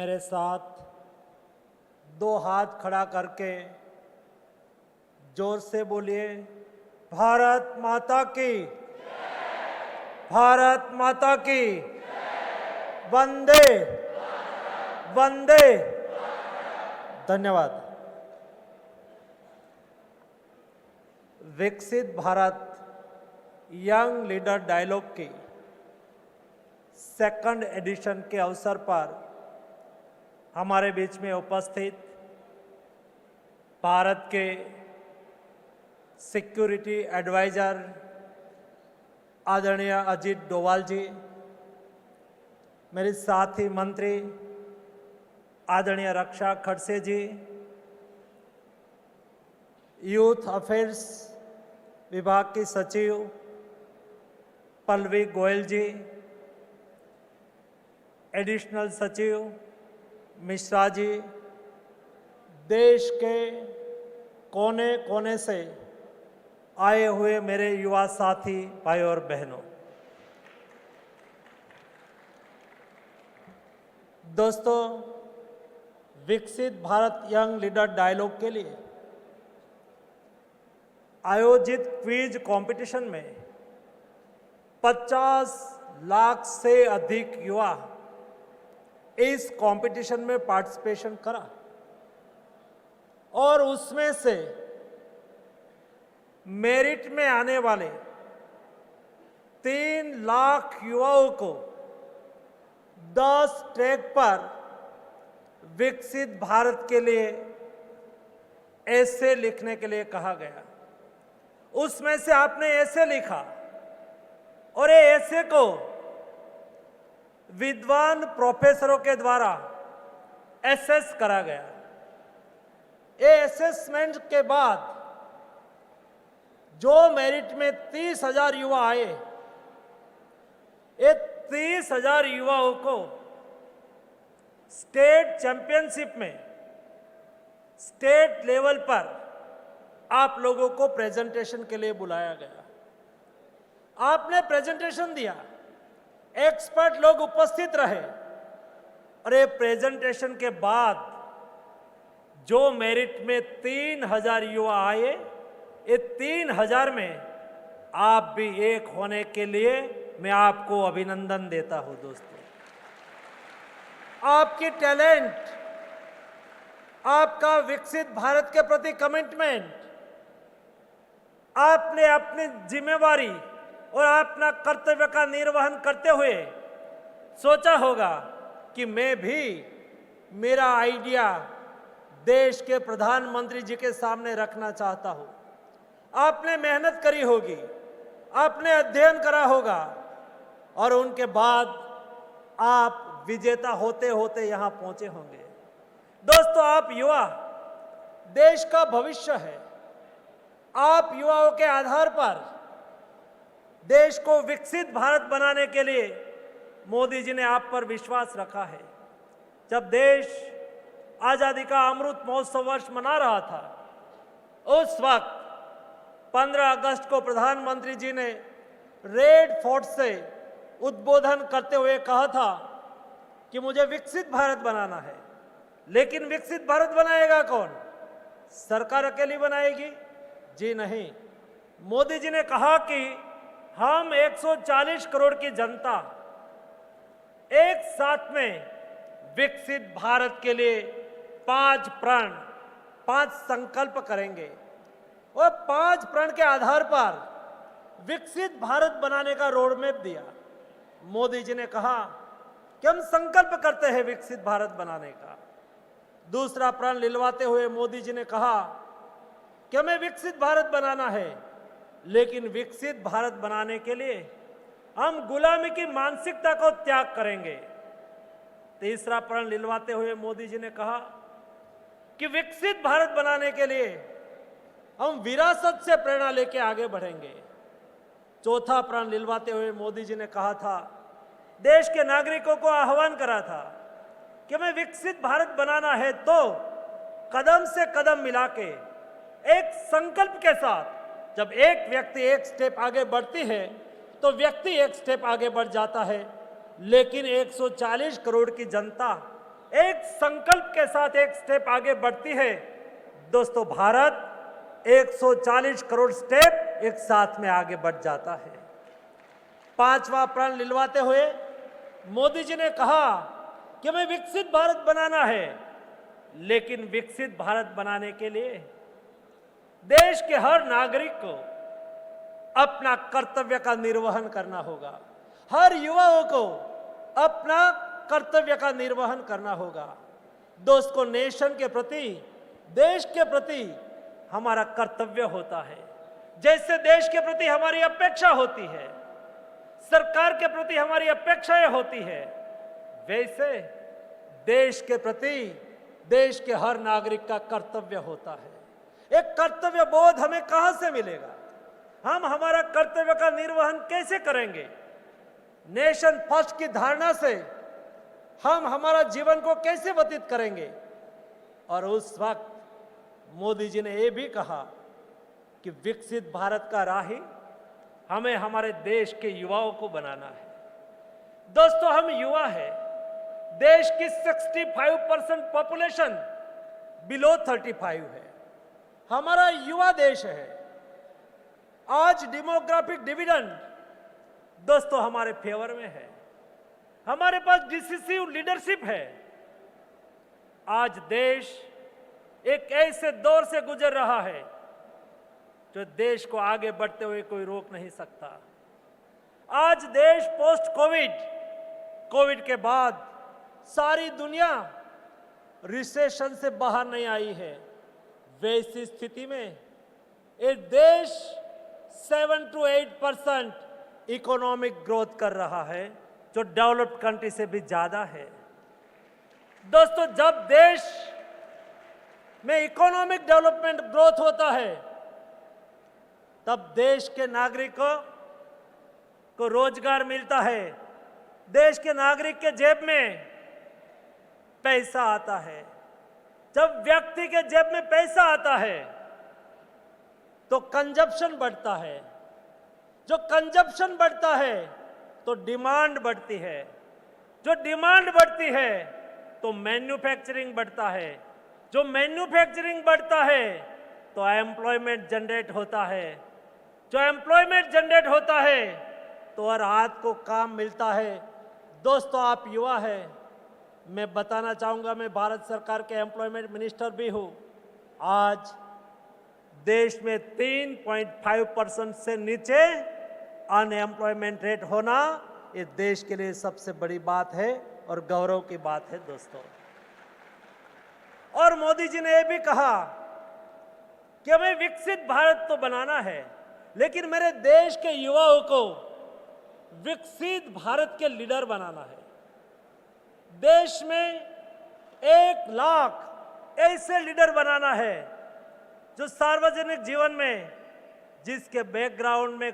मेरे साथ दो हाथ खड़ा करके जोर से बोलिए, भारत माता की, भारत माता की, वंदे वंदे। धन्यवाद। विकसित भारत यंग लीडर डायलॉग की सेकंड एडिशन के अवसर पर हमारे बीच में उपस्थित भारत के सिक्योरिटी एडवाइजर आदरणीय अजीत डोवाल जी, मेरे साथी मंत्री आदरणीय रक्षा खड़से जी, यूथ अफेयर्स विभाग की सचिव पल्लवी गोयल जी, एडिशनल सचिव मिश्रा जी, देश के कोने कोने से आए हुए मेरे युवा साथी भाई और बहनों, दोस्तों, विकसित भारत यंग लीडर डायलॉग के लिए आयोजित क्विज कंपटीशन में 50 लाख से अधिक युवा इस कंपटीशन में पार्टिसिपेशन करा और उसमें से मेरिट में आने वाले 3 लाख युवाओं को 10 ट्रैक पर विकसित भारत के लिए ऐसे लिखने के लिए कहा गया। उसमें से आपने ऐसे लिखा और ये ऐसे को विद्वान प्रोफेसरों के द्वारा एसेस करा गया। ये एसेसमेंट के बाद जो मेरिट में 30,000 युवा आए, ये 30,000 युवाओं को स्टेट चैंपियनशिप में स्टेट लेवल पर आप लोगों को प्रेजेंटेशन के लिए बुलाया गया। आपने प्रेजेंटेशन दिया, एक्सपर्ट लोग उपस्थित रहे और ये प्रेजेंटेशन के बाद जो मेरिट में 3,000 युवा आए, ये 3,000 में आप भी एक होने के लिए मैं आपको अभिनंदन देता हूं। दोस्तों, आपकी टैलेंट, आपका विकसित भारत के प्रति कमिटमेंट, आपने अपनी जिम्मेवारी और अपना कर्तव्य का निर्वहन करते हुए सोचा होगा कि मैं भी मेरा आइडिया देश के प्रधानमंत्री जी के सामने रखना चाहता हूं। आपने मेहनत करी होगी, आपने अध्ययन करा होगा और उनके बाद आप विजेता होते होते यहां पहुंचे होंगे। दोस्तों, आप युवा देश का भविष्य है। आप युवाओं के आधार पर देश को विकसित भारत बनाने के लिए मोदी जी ने आप पर विश्वास रखा है। जब देश आजादी का अमृत महोत्सव वर्ष मना रहा था, उस वक्त 15 अगस्त को प्रधानमंत्री जी ने रेड फोर्ट से उद्बोधन करते हुए कहा था कि मुझे विकसित भारत बनाना है। लेकिन विकसित भारत बनाएगा कौन? सरकार अकेली बनाएगी? जी नहीं। मोदी जी ने कहा कि हम 140 करोड़ की जनता एक साथ में विकसित भारत के लिए 5 प्रण, 5 संकल्प करेंगे और 5 प्रण के आधार पर विकसित भारत बनाने का रोड मैप दिया। मोदी जी ने कहा कि हम संकल्प करते हैं विकसित भारत बनाने का। दूसरा प्रण लिलवाते हुए मोदी जी ने कहा कि हमें विकसित भारत बनाना है, लेकिन विकसित भारत बनाने के लिए हम गुलामी की मानसिकता को त्याग करेंगे। तीसरा प्रण लिलवाते हुए मोदी जी ने कहा कि विकसित भारत बनाने के लिए हम विरासत से प्रेरणा लेकर आगे बढ़ेंगे। चौथा प्रण लिलवाते हुए मोदी जी ने कहा था, देश के नागरिकों को आह्वान करा था कि हमें विकसित भारत बनाना है तो कदम से कदम मिला के एक संकल्प के साथ जब एक व्यक्ति एक स्टेप आगे बढ़ती है तो व्यक्ति एक स्टेप आगे बढ़ जाता है। लेकिन 140 करोड़ की जनता एक संकल्प के साथ एक स्टेप आगे बढ़ती है। दोस्तों, भारत 140 करोड़ स्टेप एक साथ में आगे बढ़ जाता है। 5वां प्रण लिलवाते हुए मोदी जी ने कहा कि हमें विकसित भारत बनाना है, लेकिन विकसित भारत बनाने के लिए देश के हर नागरिक को अपना कर्तव्य का निर्वहन करना होगा। हर युवाओं को अपना कर्तव्य का निर्वहन करना होगा। दोस्तों, नेशन के प्रति, देश के प्रति हमारा कर्तव्य होता है। जैसे देश के प्रति हमारी अपेक्षा होती है, सरकार के प्रति हमारी अपेक्षाएं होती है, वैसे देश के प्रति देश के हर नागरिक का कर्तव्य होता है। एक कर्तव्य बोध हमें कहां से मिलेगा? हम हमारा कर्तव्य का निर्वहन कैसे करेंगे? नेशन फर्स्ट की धारणा से हम हमारा जीवन को कैसे व्यतीत करेंगे? और उस वक्त मोदी जी ने यह भी कहा कि विकसित भारत का राही हमें हमारे देश के युवाओं को बनाना है। दोस्तों, हम युवा हैं। देश की 65% पॉपुलेशन बिलो 35 है। हमारा युवा देश है। आज डेमोग्राफिक डिविडेंड दोस्तों हमारे फेवर में है। हमारे पास डिसिसिव लीडरशिप है। आज देश एक ऐसे दौर से गुजर रहा है जो देश को आगे बढ़ते हुए कोई रोक नहीं सकता। आज देश पोस्ट कोविड के बाद सारी दुनिया रिसेशन से बाहर नहीं आई है। वैसी स्थिति में ये देश 7 to 8% इकोनॉमिक ग्रोथ कर रहा है, जो डेवलप्ड कंट्री से भी ज्यादा है। दोस्तों, जब देश में इकोनॉमिक डेवलपमेंट ग्रोथ होता है, तब देश के नागरिकों को रोजगार मिलता है, देश के नागरिक के जेब में पैसा आता है। जब व्यक्ति के जेब में पैसा आता है तो कंजप्शन बढ़ता है। जो कंजप्शन बढ़ता है तो डिमांड बढ़ती है। जो डिमांड बढ़ती है तो मैन्युफैक्चरिंग बढ़ता है। जो मैन्युफैक्चरिंग बढ़ता है तो एम्प्लॉयमेंट जनरेट होता है। जो एम्प्लॉयमेंट जनरेट होता है तो हर हाथ को काम मिलता है। दोस्तों, आप युवा हैं। मैं बताना चाहूंगा, मैं भारत सरकार के एम्प्लॉयमेंट मिनिस्टर भी हूं। आज देश में 3.5% से नीचे अनएम्प्लॉयमेंट रेट होना ये देश के लिए सबसे बड़ी बात है और गौरव की बात है। दोस्तों, और मोदी जी ने यह भी कहा कि हमें विकसित भारत तो बनाना है, लेकिन मेरे देश के युवाओं को विकसित भारत के लीडर बनाना है। देश में 1 लाख ऐसे लीडर बनाना है जो सार्वजनिक जीवन में, जिसके बैकग्राउंड में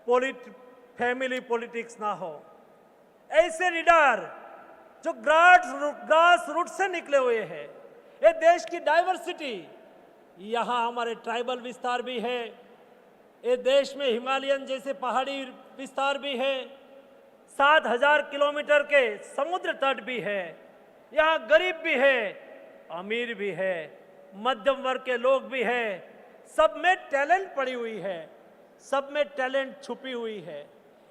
कोई फैमिली पॉलिटिक्स ना हो। ऐसे लीडर जो ग्रास रूट से निकले हुए हैं। ये देश की डाइवर्सिटी, यहाँ हमारे ट्राइबल विस्तार भी है। ये देश में हिमालयन जैसे पहाड़ी विस्तार भी है। 7,000 किलोमीटर के समुद्र तट भी है। यहाँ गरीब भी है, अमीर भी है, मध्यम वर्ग के लोग भी है। सब में टैलेंट पड़ी हुई है, सब में टैलेंट छुपी हुई है।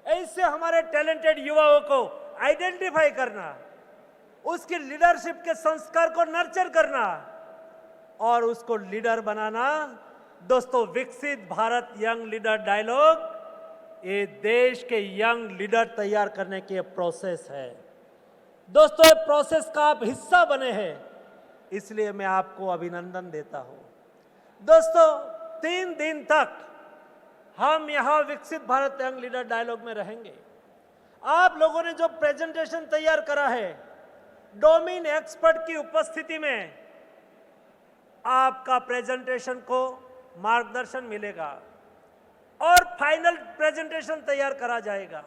ऐसे हमारे टैलेंटेड युवाओं को आइडेंटिफाई करना, उसकी लीडरशिप के संस्कार को नर्चर करना और उसको लीडर बनाना। दोस्तों, विकसित भारत यंग लीडर डायलॉग ये देश के यंग लीडर तैयार करने की प्रोसेस है। दोस्तों, ये प्रोसेस का आप हिस्सा बने हैं, इसलिए मैं आपको अभिनंदन देता हूं। दोस्तों, 3 दिन तक हम यहां विकसित भारत यंग लीडर डायलॉग में रहेंगे। आप लोगों ने जो प्रेजेंटेशन तैयार करा है, डोमेन एक्सपर्ट की उपस्थिति में आपका प्रेजेंटेशन को मार्गदर्शन मिलेगा और फाइनल प्रेजेंटेशन तैयार करा जाएगा।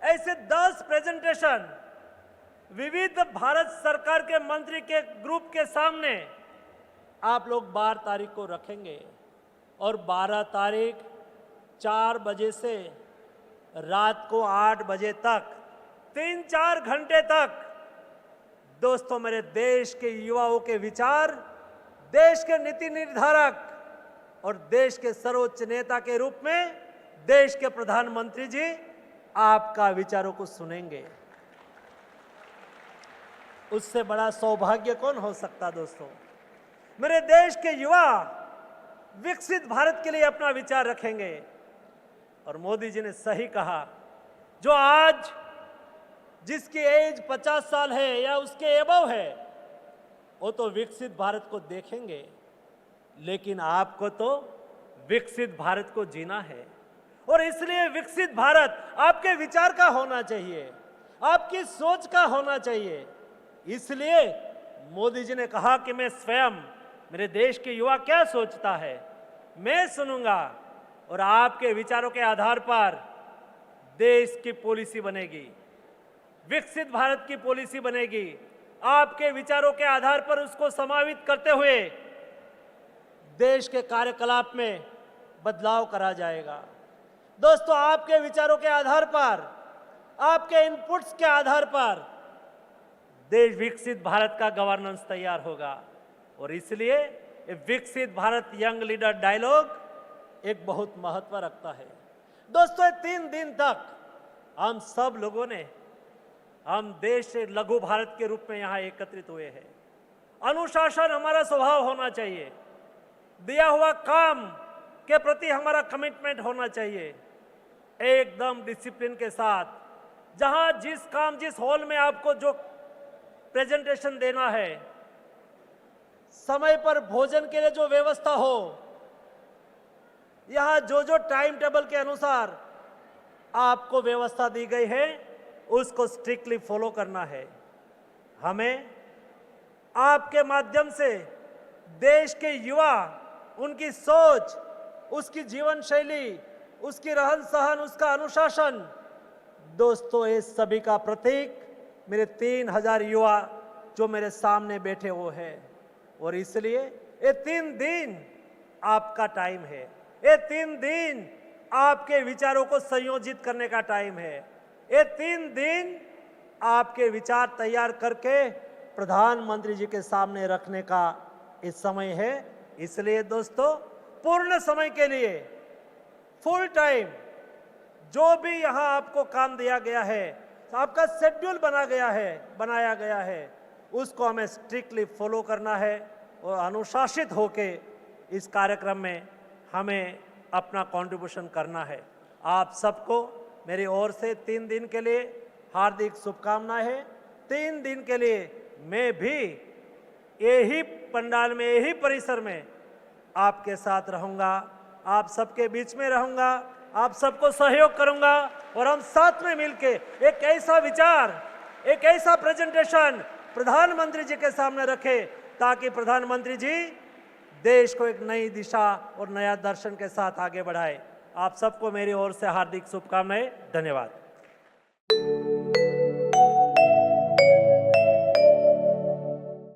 ऐसे 10 प्रेजेंटेशन विविध भारत सरकार के मंत्री के ग्रुप के सामने आप लोग 12 तारीख को रखेंगे और 12 तारीख 4 बजे से रात को 8 बजे तक 3-4 घंटे तक दोस्तों, मेरे देश के युवाओं के विचार, देश के नीति निर्धारक और देश के सर्वोच्च नेता के रूप में देश के प्रधानमंत्री जी आपका विचारों को सुनेंगे। उससे बड़ा सौभाग्य कौन हो सकता दोस्तों। मेरे देश के युवा विकसित भारत के लिए अपना विचार रखेंगे। और मोदी जी ने सही कहा, जो आज जिसकी एज 50 साल है या उसके एबव है, वो तो विकसित भारत को देखेंगे, लेकिन आपको तो विकसित भारत को जीना है। और इसलिए विकसित भारत आपके विचार का होना चाहिए, आपकी सोच का होना चाहिए। इसलिए मोदी जी ने कहा कि मैं स्वयं, मेरे देश के युवा क्या सोचता है, मैं सुनूंगा और आपके विचारों के आधार पर देश की पॉलिसी बनेगी, विकसित भारत की पॉलिसी बनेगी। आपके विचारों के आधार पर उसको समावित करते हुए देश के कार्यकलाप में बदलाव करा जाएगा। दोस्तों, आपके विचारों के आधार पर, आपके इनपुट्स के आधार पर देश विकसित भारत का गवर्नेंस तैयार होगा। और इसलिए विकसित भारत यंग लीडर डायलॉग एक बहुत महत्व रखता है। दोस्तों, 3 दिन तक हम सब लोगों ने, हम देश से लघु भारत के रूप में यहां एकत्रित हुए हैं। अनुशासन हमारा स्वभाव होना चाहिए, दिया हुआ काम के प्रति हमारा कमिटमेंट होना चाहिए, एकदम डिसिप्लिन के साथ। जहां जिस काम, जिस हॉल में आपको जो प्रेजेंटेशन देना है, समय पर भोजन के लिए जो व्यवस्था हो, यहां जो टाइम टेबल के अनुसार आपको व्यवस्था दी गई है, उसको स्ट्रिक्टली फॉलो करना है। हमें आपके माध्यम से देश के युवा, उनकी सोच, उसकी जीवन शैली, उसकी रहन सहन, उसका अनुशासन, दोस्तों, ये सभी का प्रतीक मेरे 3000 युवा जो मेरे सामने बैठे वो है। और इसलिए ये 3 दिन आपका टाइम है, ये 3 दिन आपके विचारों को संयोजित करने का टाइम है, ये 3 दिन आपके विचार तैयार करके प्रधानमंत्री जी के सामने रखने का इस समय है। इसलिए दोस्तों, पूर्ण समय के लिए, फुल टाइम, जो भी यहां आपको काम दिया गया है, आपका शेड्यूल बनाया गया है, उसको हमें स्ट्रिक्टली फॉलो करना है और अनुशासित होके इस कार्यक्रम में हमें अपना कंट्रीब्यूशन करना है। आप सबको मेरी ओर से 3 दिन के लिए हार्दिक शुभकामनाएं हैं। 3 दिन के लिए मैं भी यही पंडाल में, यही परिसर में आपके साथ रहूंगा, आप सबके बीच में रहूंगा, आप सबको सहयोग करूंगा और हम साथ में मिलके एक ऐसा विचार, एक ऐसा प्रेजेंटेशन प्रधानमंत्री जी के सामने रखें, ताकि प्रधानमंत्री जी देश को एक नई दिशा और नया दर्शन के साथ आगे बढ़ाए। आप सबको मेरी ओर से हार्दिक शुभकामनाएं। धन्यवाद।